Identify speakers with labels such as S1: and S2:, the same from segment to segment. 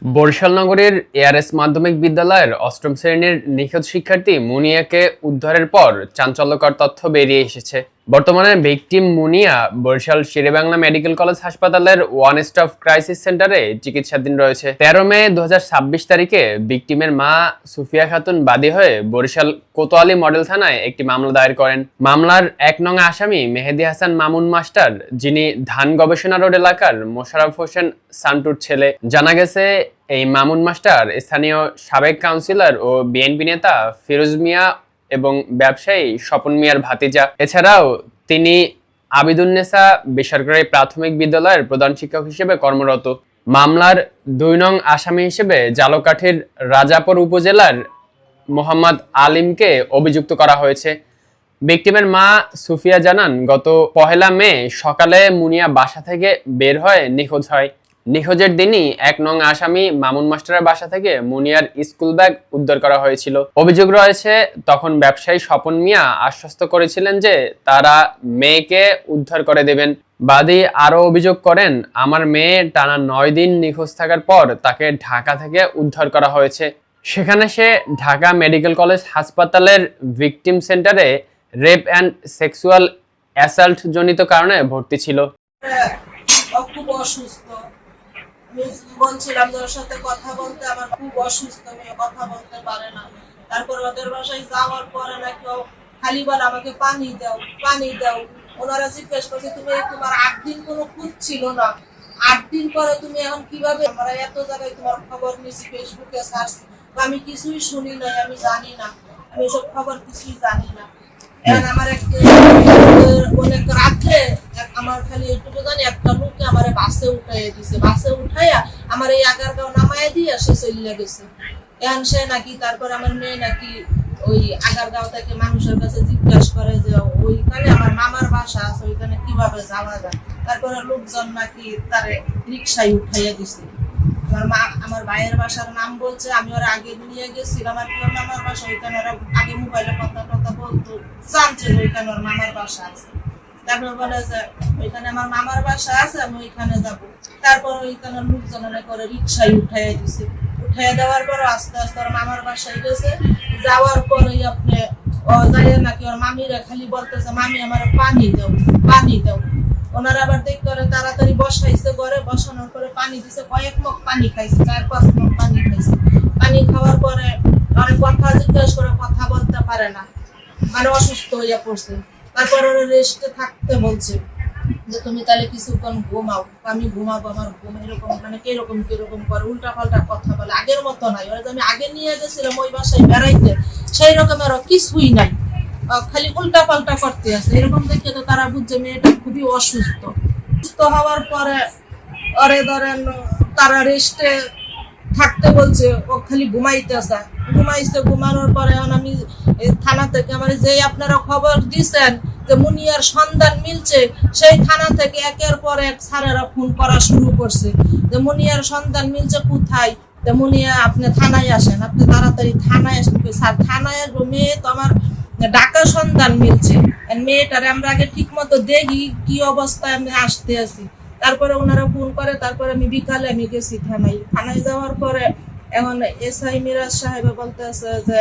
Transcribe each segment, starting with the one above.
S1: বরিশাল নগরের এআরএস মাধ্যমিক বিদ্যালয়ের অষ্টম শ্রেণীর নিখোঁজ শিক্ষার্থী মুনিয়াকে উদ্ধারের পর চাঞ্চল্যকর তথ্য বেরিয়ে এসেছে। বর্তমানে ভিকটিম মুনিয়া বরিশাল শেরেবাংলা মেডিকেল কলেজ হাসপাতালের ওয়ান স্টপ ক্রাইসিস সেন্টারে চিকিৎসাধীন রয়েছে। 13 মে 2026 তারিখে ভিকটিমের মা সুফিয়া খাতুন বাদী হয়ে বরিশাল কোতোয়ালি মডেল থানায় একটি মামলা দায়ের করেন। মামলার 1 নং আসামি মেহেদী হাসান মামুন মাস্টার, যিনি ধান গবেষণা রোড এলাকার মোশাররফ হোসেন সান্টুর ছেলে। জানা গেছে এই মামুন মাস্টার স্থানীয় সাবেক কাউন্সিলর ও বিএনপি নেতা ফিরোজ মিয়া এবং ব্যবসায়ী স্বপন মিয়ার ভাতিজা। এছাড়াও তিনি আবিদুন্নেসা বেসরকারি প্রাথমিক বিদ্যালয়ের প্রধান শিক্ষক হিসেবে কর্মরত। মামলার 2 নং আসামি হিসেবে জালকাঠির রাজাপুর উপজেলার মোহাম্মদ আলিমকে অভিযুক্ত করা হয়েছে। ভিকটিমের মা সুফিয়া জানান, গত 1 মে সকালে মুনিয়া বাসা থেকে বের হয়ে নিখোঁজ হয়। নিখোঁজের দিনই 1 নং আসামি মামুন মাস্টারের বাসা থেকে মুনিয়ার স্কুল ব্যাগ উদ্ধার করা হয়েছিল। অভিযোগ রয়েছে, তখন ব্যবসায়ী স্বপন মিয়া আশ্বস্ত করেছিলেন যে তারা মেয়েকে উদ্ধার করে দেবেন। বাদী আরও অভিযোগ করেন, আমার মেয়ে টানা 9 দিন নিখোঁজ থাকার পর তাকে ঢাকা থেকে উদ্ধার করা হয়েছে। সেখানে সে ঢাকা মেডিকেল কলেজ হাসপাতালের ভিকটিম সেন্টারে রেপ অ্যান্ড সেক্সুয়াল অ্যাসাল্ট জনিত কারণে ভর্তি ছিল।
S2: খুব অসুস্থ, বলছিলাম ওর সাথে কথা বলতে, আমার খুব অসুস্থ, মেয়ে কথা বলতে পারে না। তারপর ওদের বাসায় যাওয়ার পরে নাকি খালি বলে আমাকে পানি দাও পানি দাও। ওনারা জিজ্ঞেস করছে, তুমি তোমার 8 দিন কোনো খুঁজ ছিল না, 8 দিন পরে তুমি এখন কিভাবে? আমরা এত জায়গায় তোমার খবর নিয়েছি, ফেসবুকে সার্চ, আমি কিছুই শুনি নাই, আমি জানি না, আমি এসব খবর কিছুই জানি না। এখন আমার অনেক রাত্রে আমার খালি এইটুকু জানি, একটা লোকে আমার বাসে উঠাইয়া দিছে, বাসে উঠাইয়া আমার এই আগারগাঁও নামাইয়া দিয়ে সে চলে গেছে। এখন সে নাকি তারপর আমার মেয়ে নাকি ওই আগারগাঁও থেকে মানুষের কাছে জিজ্ঞাসা করে যে ওইখানে আমার মামার বাসা আছে, ওইখানে কিভাবে যাওয়া যায়। তারপরে লোকজন নাকি তারে রিক্সায় উঠাইয়া দিছে। আমার ভাইয়ের বাসার নাম বলছে, আমি ওরা আগে নিয়ে গেছিলাম আর মামার বাসা, ওইখানে ওরা আগে মোবাইলে কথা বলতো, জানছে ওইখানে ওর মামার বাসা আছে। তারপর বলে যে ওইখানে আমার মামার বাসা আছে, আমি ওইখানে যাব। তারপর ওইখানে লোকজন করে রিক্সায় উঠাইয়া দিছে। উঠাইয়া দেওয়ার পর আস্তে আস্তে ওর মামার বাসায় গেছে। যাওয়ার পরে আপনি যাই নাকি ওর মামিরা খালি বলতেছে, মামি আমার পানি দাও পানি দাও। ওনারা আবার দেখ করে তাড়াতাড়ি বসাইছে, ঘরে বসানোর পরে পানি দিছে, কয়েক মগ পানি খাইছে, 4-5 মগ পানি খাইছে। পানি খাওয়ার পরে অনেক কথা জিজ্ঞেস করে কথা বলতে পারে না, মানে অসুস্থ হইয়া পড়ছে। তারপর ওরা রেস্টে থাকতে বলছে যে তুমি তাহলে কিছুক্ষণ ঘুমাও। আমি ঘুমাবো, আমার ঘুম এরকম মানে কিরকম করে উল্টা পাল্টা কথা বলে, আগের মতো নাই। ওরা আমি আগে নিয়ে গেছিলাম ওই বাসায় বেড়াইতে, সেই রকম আরো কিছুই নাই, খালি উল্টা পাল্টা করতে আছে। এরকম দেখে তো তারা বুঝছে মেয়েটা খুবই অসুস্থ। সুস্থ হওয়ার পরে ওরে ধরেন তারা রেস্টে থাকতে বলছে, ও খালি ঘুমাইতেছে। ঘুমানোর পরে এখন আমি থানা থেকে আমার যে আপনারা খবর দিচ্ছেন যে মুনিয়ার সন্ধান মিলছে, সেই থানা থেকে একের পর এক স্যারেরা ফোন করা শুরু করছে যে মুনিয়ার সন্ধান মিলছে কোথায়, যে মুনিয়া আপনি থানায় আসেন, আপনি তাড়াতাড়ি থানায় আসেন। স্যার থানায় আসবো, মেয়ে তো আমার ঢাকা সন্ধান মিলছে, মেয়েটারে আমরা আগে ঠিক মতো দেখি কি অবস্থায় আমি আসতে আছি। তারপরে ওনারা ফোন করে, তারপরে আমি বিকালে আমি গেছি থানায় যাওয়ার পরে এখন এসআই মিরাজ সাহেব বলতেছে যে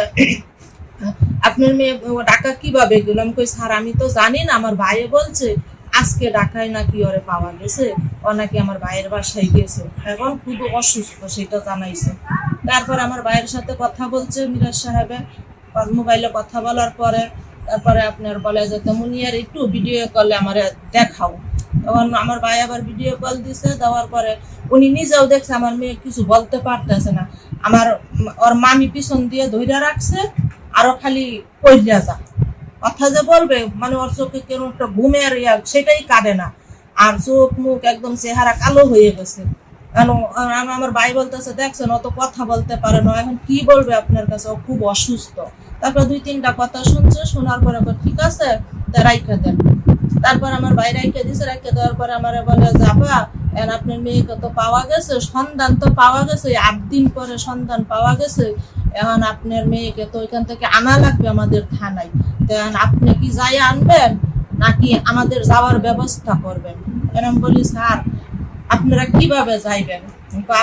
S2: আপনার মেয়ে ঢাকা কিভাবে গেল। আমি কই স্যার আমি তো জানি না, আমার ভাইয়ে বলছে আজকে ঢাকায় নাকি ওরে পাওয়া গেছে, ও নাকি আমার ভাইয়ের বাসায় গেছে, এখন খুব অসুস্থ সেটা জানাইছে। তারপর আমার ভাইয়ের সাথে কথা বলছে মিরাজ সাহেবে, মোবাইলে কথা বলার পরে তারপরে আপনার বলে যে মুনিয়ার একটু ভিডিও কলে আমার দেখাও। তখন আমার ভাই আবার ভিডিও কল দিছে, দেওয়ার পরে উনি নিজেও দেখছে আমার মেয়ে কিছু বলতে পারতেছে না। ওর মামি পিছন দিয়ে ধইরা রাখছে, আরো খালি কইরা যা কথা যে বলবে, মানে ওর চোখে কেন একটা ঘুমের সেটাই কাটে না, আর চোখ মুখ একদম চেহারা কালো হয়ে গেছে। আমার ভাই বলতেছে দেখছেন ও তো কথা বলতে পারে না, এখন কি বলবে আপনার কাছে, ও খুব অসুস্থ। তারপর 2-3টা কথা শুনছে, শোনার পরে ঠিক আছে রাইখা দেন। তারপর আমার ভাই রাইখা দিছে, রাইখা দেওয়ার পরে আমার বলে যাবা আপনার মেয়েকে তো পাওয়া গেছে, সন্ধান তো পাওয়া গেছে, 8 দিন পরে সন্ধান পাওয়া গেছে, এখন আপনার মেয়েকে তো ওইখান থেকে আনা লাগবে আমাদের থানায়, এখন আপনি কি যাই আনবেন নাকি আমাদের যাওয়ার ব্যবস্থা করবেন। এরকম বলি স্যার আপনারা কিভাবে যাইবেন,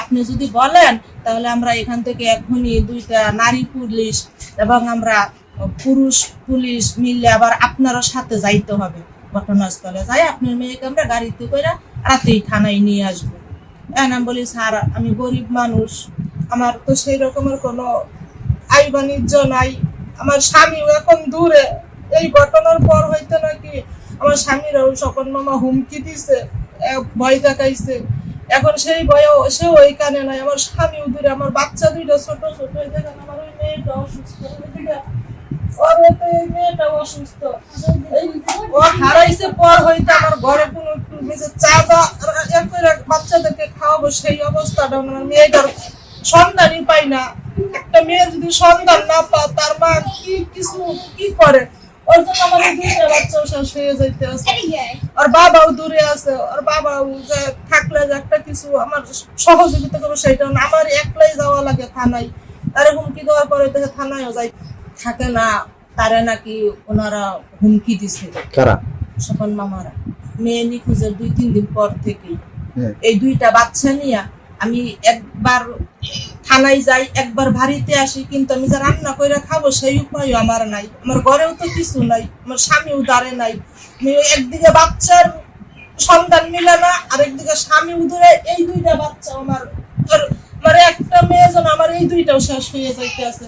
S2: আপনি যদি বলেন তাহলে আমরা এখান থেকে এখনই 2টা নারী পুলিশ এবং আমরা পুরুষ পুলিশ মিলে আবার আপনারও সাথে যাইতে হবে ঘটনাস্থলে, যাই আপনার মেয়েকে আমরা গাড়িতে করে রাতেই থানায় নিয়ে আসবো। আমি বলি স্যার আমি গরিব মানুষ, আমার তো সেই রকমের কোনো আয় বাণিজ্য নাই, আমার স্বামীও এখন দূরে, এই ঘটনার পর হইতে নাকি আমার স্বামীরাও সকল মামা হুমকি দিছে, ভয় দেখাইছে, এখন সেই ভয়ে সেও ওইখানে নাই, আমার স্বামীও দূরে, আমার বাচ্চা 2টা ছোট ছোট, দেখেন আমার ওই মেয়েটা অসুস্থ, মেয়েটা অসুস্থ, ও হারাইছে পর হইতে আমার ঘরে কোনো চা বা বাচ্চাদেরকে খাওয়াবো সেই অবস্থাটা আমার মেয়েটার সন্ধানই পাই না। একটা মেয়ে যদি সন্তান না পা তার মা কি করে, ওর জন্য আমার 2টা বাচ্চাও শেষ হয়ে যাইতে আছে, আর বাবাও দূরে আছে, আর বাবাও যে থাকলে যে একটা কিছু আমার সহযোগিতা করবো সেটা না, আমার একলাই যাওয়া লাগে থানায়, তারে হুমকি দেওয়ার পরে দেখে থানায়ও যাই থাকে না, তারে নাকি ওনারা হুমকি দিছে।
S3: কারা?
S2: সকল মামারা। মেয়ে নিখোঁজের 2-3 দিন পর থেকেই এই 2টা বাচ্চা নিয়ে আমি একবার থানায় যাই, একবার বাড়িতে আসি, কিন্তু আমি যা রান্না করে খাবো সেই উপায় আমার নাই, আমার ঘরেও তো কিছু নাই, আমার স্বামীও দাঁড়ে নাই, একদিকে বাচ্চার সন্তান মিলে না, আর একদিকে স্বামী উদরে, এই 2টা বাচ্চা আমার, আমার একটা মেয়ে যেন আমার এই 2টাও শেষ হয়ে যাইতে আছে,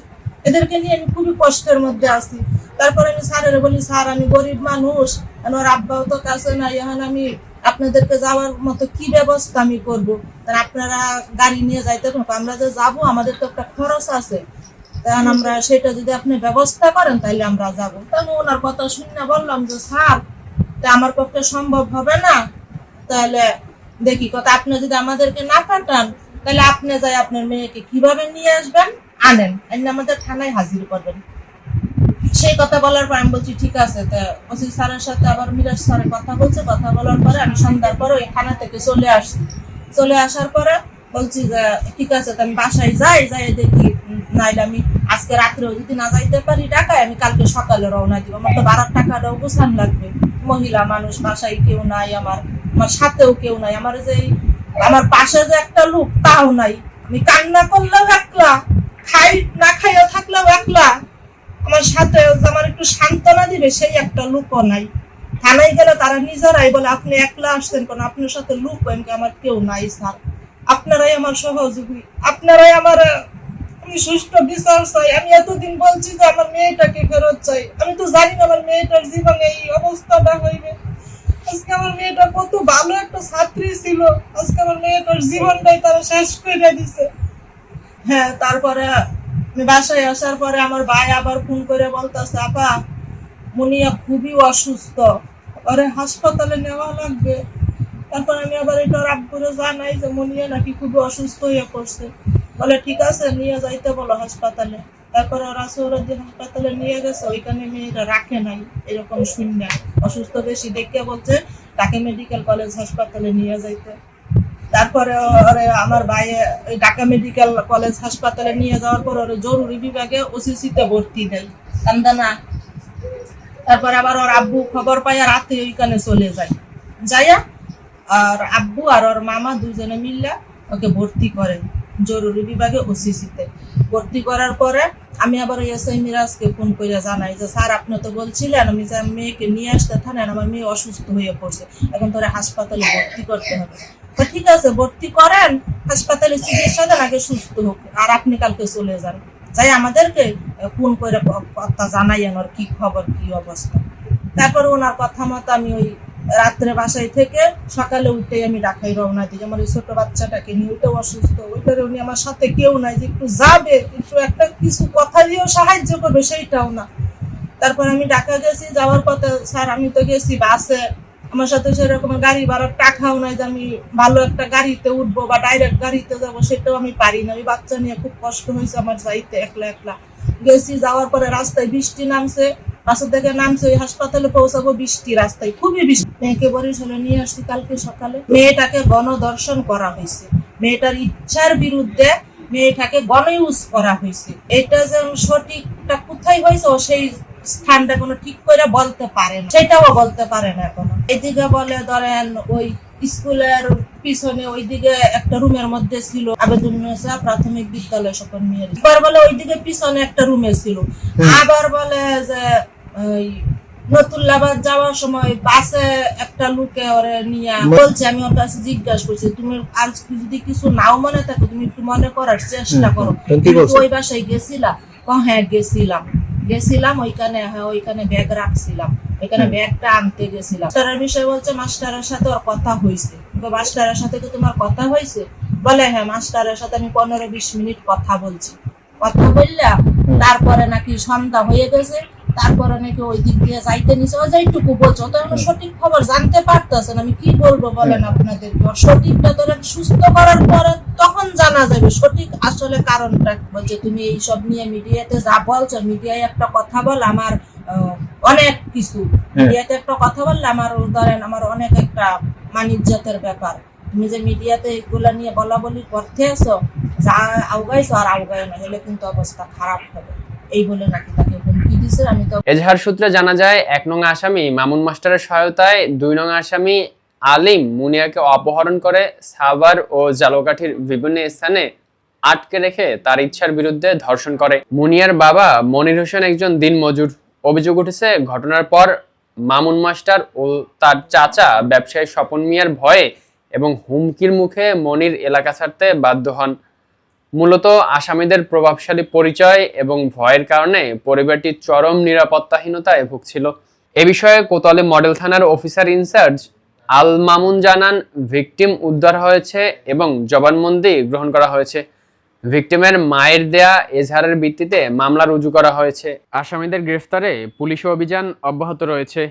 S2: এদেরকে নিয়ে আমি খুবই কষ্টের মধ্যে আছি। তারপরে আমি স্যারের বলি স্যার আমি গরিব মানুষ, আমার আব্বাও তো কাছে নাই, এখন আমি আপনাদেরকে যাওয়ার মতো কি ব্যবস্থা আমি করবো, আপনারা গাড়ি নিয়ে যাইতে পারবো, আমরা যে যাবো আমাদের তো একটা খরচ আছে, তখন আমরা সেটা যদি আপনি ব্যবস্থা করেন তাহলে আমরা যাবো। তাহলে ওনার কথা শুনে বললাম যে স্যার আমার পক্ষে সম্ভব হবে না, তাহলে দেখি কথা আপনি যদি আমাদেরকে না পাঠান তাহলে আপনি যাই আপনার মেয়েকে কিভাবে নিয়ে আসবেন, আনেন, আমাদের থানায় হাজির করবেন। সেই কথা বলার পর আমি বলছি ঠিক আছে। তা ওসি স্যারের সাথে আবার মিরাজ স্যারের কথা বলছে, কথা বলার পরে আমি সন্ধ্যার পরে ওই থানা থেকে চলে আসছি। চলে আসার পরে বলছি যে ঠিক আছে আমি বাসায় যাই দেখি, নাইলে আমি আজকে রাত্রেও যদি না যাইতে পারি ঢাকায়, আমি কালকে সকালে রওনা দিব, আমার তো ভাড়ার টাকাটাও গোছান লাগবে, মহিলা মানুষ, বাসায় কেউ নাই, আমার সাথেও কেউ নাই, আমার যে আমার পাশে যে একটা লোক তাও নাই, আমি কান্না করলেও একলা, খাই না খাইয়া থাকলেও একলা, আমার সাথে আমার একটু সান্ত্বনা দিবে সেই একটা লোকও নাই। থানায় গেলে তারা নিজেরাই বলে আপনি একলা আসছেন কেন, আপনার সাথে লোক আমার কেউ নাই স্যার, আপনারাই আমার সহযোগী, আপনারাই আমার, আমি সুষ্ঠু বিচার চাই। আমি এতদিন বলছি যে আমার মেয়েটাকে ফেরত চাই, আমি তো জানি না আমার মেয়েটার জীবনে এই অবস্থাটা হইবে। আজকে আমার মেয়েটা কত ভালো একটা ছাত্রী ছিল, আজকে আমার মেয়েটার জীবনটাই তারা শেষ করে দিছে। হ্যাঁ, তারপরে বাসায় আসার পরে আমার ভাই আবার ফোন করে বলতেছে আপা মুনিয়া খুবই অসুস্থ, ওরে হাসপাতালে নেওয়া লাগবে। তারপর আমি আবার এটা আব্বুরে জানাই যে মুনিয়া নাকি খুবই অসুস্থ হয়ে পড়ছে, বলে ঠিক আছে নিয়ে যাইতে বলো হাসপাতালে। তারপরে ওরা সৌরদি হাসপাতালে নিয়ে গেছে, ওইখানে মেয়েরা রাখে নাই, এরকম শূন্য অসুস্থ বেশি দেখে বলছে তাকে মেডিকেল কলেজ হাসপাতালে নিয়ে যাইতে। তারপরে আমার ভাই ঢাকা মেডিকেল কলেজ হাসপাতালে নিয়ে যাওয়ার পর ওর জরুরি বিভাগে ওসিসিতে ভর্তি দেয় কান্দানা। তারপরে আবার ওর আব্বু খবর পাইয়া রাতে ওইখানে চলে যায়, যাইয়া আর আব্বু আর ওর মামা 2জনে মিললে ওকে ভর্তি করে জরুরি বিভাগে ওসিসিতে। ভর্তি করার পরে আমি আবার এসআই মিরাজকে ফোন করে জানাই যে স্যার আপনি তো বলছিলেন আমি যে মেয়েকে নিয়ে আসতে থানেন, আমার মেয়ে অসুস্থ হয়ে পড়ছে, এখন তোরে হাসপাতালে ভর্তি করতে হবে। তো ঠিক আছে ভর্তি করেন, হাসপাতালে চিকিৎসা দেন, আগে সুস্থ হোক, আর আপনি কালকে চলে যান। যাই আমাদেরকে ফোন করে কথা জানাই আমার কি খবর কি অবস্থা। তারপর ওনার কথা মতো আমি ওই রাত্রে বাসায় থেকে সকালে উঠে আমি ঢাকায় রওনা দিই। আমার ওই ছোট বাচ্চাটাকে নিয়ে, ওইটাও অসুস্থ, ওইটারে উনি আমার সাথে কেউ নাই যে একটু যাবে, একটু একটা কিছু কথা দিয়েও সাহায্য করবে সেইটাও না। তারপর আমি ঢাকা গেছি, যাওয়ার পথে স্যার আমি তো গেছি বাসে, আমার সাথে সেরকম গাড়ি ভাড়ার টাকাও নাই যে আমি ভালো একটা গাড়িতে উঠবো বা ডাইরেক্ট গাড়িতে যাবো, সেটাও আমি পারি না। ওই বাচ্চা নিয়ে খুব কষ্ট হয়েছে আমার যাইতে, একলা একলা গেছি। যাওয়ার পরে রাস্তায় বৃষ্টি নামছে, বাসা থেকে নামছে, ওই হাসপাতালে পৌঁছাবো বৃষ্টি, রাস্তায় খুবই বৃষ্টি। মেয়েকে বরিশালে নিয়ে আসছি কালকে সকালে। মেয়েটাকে গণধর্ষণ করা হয়েছে, মেয়েটার ইচ্ছার বিরুদ্ধে মেয়েটাকে গণইউজ করা হয়েছে। এটা যে সঠিকটা কোথায় হয়েছে ও সেই স্থানটা কোনো ঠিক করে বলতে পারে না, সেটাও বলতে পারে না এখনো। এদিকে বলে ধরেন ওই স্কুলের পিছনে ওইদিকে একটা রুমের মধ্যে ছিল আবেদন মির্জা প্রাথমিক বিদ্যালয় স্বপন মিয়ার। আবার বলে ওইদিকে পিছনে একটা রুমে ছিল। আবার বলে যে ওই নতুল্লাবাদ যাওয়ার সময় বাসে একটা লোকে ওরে নিয়ে বলছে, আমি ওর কাছে জিজ্ঞাসা করছি তুমি আজ যদি কিছু নাও মনে থাকে তুমি একটু মনে করার চেষ্টা করো, ওই বাসায় গেছিলা? হ্যাঁ গেছিলাম ওইখানে ব্যাগ রাখছিলাম, ওইখানে ব্যাগটা আনতে গেছিলাম। মাস্টারের বিষয় বলছে মাস্টারের সাথে ওর কথা হয়েছে। মাস্টারের সাথে কি তোমার কথা হয়েছে? বলে হ্যাঁ মাস্টারের সাথে আমি 15-20 মিনিট কথা বলছি। কথা বললাম, তারপরে নাকি সন্ধ্যা হয়ে গেছে, তারপরে নাকি ওই দিক দিয়ে যাইতে নিছে। ও যাইটুকু বলছো, তো এখন সঠিক খবর জানতে পারতেছেন, আমি কি বলবো বলেন আপনাদের? সঠিকটা তোরা সুস্থ করার পরে তখন জানা যাবে সঠিক আসলে কারণটা। বলছে তুমি এইসব নিয়ে মিডিয়াতে যা বলছো, মিডিয়ায় একটা কথা বল আমার অনেক কিছু, মিডিয়াতে একটা কথা বললে আমার ধরেন আমার অনেক একটা মানিজ্যতের ব্যাপার। তুমি যে মিডিয়াতে এগুলা নিয়ে বলা বলি করতে আসো, যা আউগাইছো আর আউগাই না, হলে কিন্তু অবস্থা খারাপ হবে, এই বলে নাকি তাকে হুমকি দিছে। আমি তো
S1: এজাহার সূত্রে জানা যায় 1 নং আসামি মামুন মাস্টারের সহায়তায় 2 নং আসামি আলিম মুনিয়াকে অপহরণ করে সাভার ও জালকাঠির বিভিন্ন স্থানে আটকে রেখে তার ইচ্ছার বিরুদ্ধে ধর্ষণ করে। মুনিয়ার বাবা মনির হোসেন একজন দিনমজুর। অভিযোগ উঠেছে ঘটনার পর মামুন মাস্টার ও তার চাচা ব্যবসায়ী স্বপন মিয়ার ভয়ে এবং হুমকির মুখে মনির এলাকা ছাড়তে বাধ্য হন। মূলত আসামিদের প্রভাবশালী পরিচয় এবং ভয়ের কারণে পরিবারটি চরম নিরাপত্তাহীনতায় ভুগছিল। এ বিষয়ে কোতোয়ালি মডেল থানার অফিসার ইনচার্জ আল মামুন জানান, ভিকটিম উদ্ধার হয়েছে এবং জবানবন্দি গ্রহণ করা হয়েছে। ভিকটিমের মায়ের দেয়া এজাহারের ভিত্তিতে মামলা রুজু করা হয়েছে। আসামিদের গ্রেফতারে পুলিশ অভিযান অব্যাহত রয়েছে।